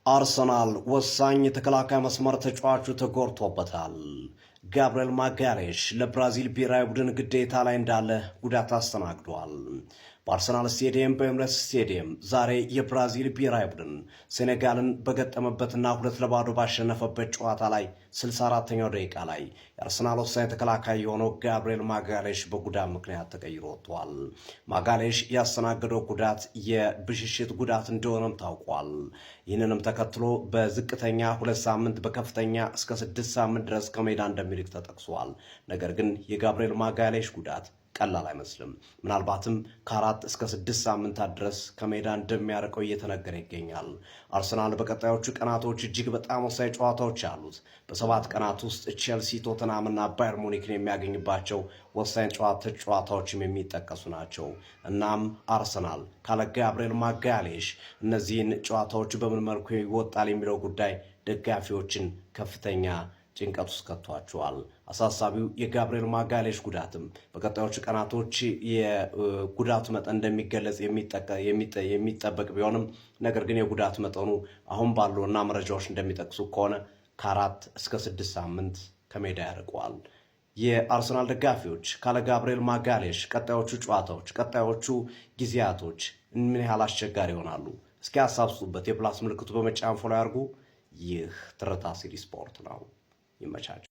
አርሰናል ወሳኝ የተከላካይ መስመር ተጫዋቹ ተጎድቶበታል። ጋብሪኤል ማጋሌሽ ለብራዚል ብሔራዊ ቡድን ግዴታ ላይ እንዳለ ጉዳት አስተናግዷል። በአርሰናል ስቴዲየም በኤምሬትስ ስቴዲየም ዛሬ የብራዚል ብሔራዊ ቡድን ሴኔጋልን በገጠመበትና 2-0 ባሸነፈበት ጨዋታ ላይ 64ኛው ደቂቃ ላይ የአርሰናል ወሳኝ ተከላካይ የሆነው ጋብሪኤል ማጋሌሽ በጉዳት ምክንያት ተቀይሮ ወጥቷል። ማጋሌሽ ያስተናገደው ጉዳት የብሽሽት ጉዳት እንደሆነም ታውቋል። ይህንንም ተከትሎ በዝቅተኛ 2 ሳምንት በከፍተኛ እስከ 6 ሳምንት ድረስ ከሜዳ እንደሚርቅ ተጠቅሷል። ነገር ግን የጋብሪኤል ማጋሌሽ ጉዳት ቀላል አይመስልም። ምናልባትም ከ4 እስከ 6 ሳምንታት ድረስ ከሜዳ እንደሚያርቀው እየተነገረ ይገኛል። አርሰናል በቀጣዮቹ ቀናቶች እጅግ በጣም ወሳኝ ጨዋታዎች አሉት። በ7 ቀናት ውስጥ ቼልሲ፣ ቶተናምና ባየር ሙኒክን የሚያገኝባቸው ወሳኝ ጨዋታዎችም የሚጠቀሱ ናቸው። እናም አርሰናል ካለ ጋብሪኤል ማጋሌሽ እነዚህን ጨዋታዎች በምን መልኩ ይወጣል የሚለው ጉዳይ ደጋፊዎችን ከፍተኛ ጭንቀት ውስጥ ከቷቸዋል። አሳሳቢው የጋብሪኤል ማጋሌሽ ጉዳትም በቀጣዮቹ ቀናቶች የጉዳቱ መጠን እንደሚገለጽ የሚጠበቅ ቢሆንም ነገር ግን የጉዳት መጠኑ አሁን ባሉና መረጃዎች እንደሚጠቅሱ ከሆነ ከ4 እስከ 6 ሳምንት ከሜዳ ያርቀዋል። የአርሰናል ደጋፊዎች ካለ ጋብሪኤል ማጋሌሽ ቀጣዮቹ ጨዋታዎች፣ ቀጣዮቹ ጊዜያቶች ምን ያህል አስቸጋሪ ይሆናሉ? እስኪ ሀሳብ ስጡበት። የፕላስ ምልክቱ በመጫን ፎሎ ያርጉ። ይህ ትርታ ሲቲ ስፖርት ነው። ይመቻችሁ።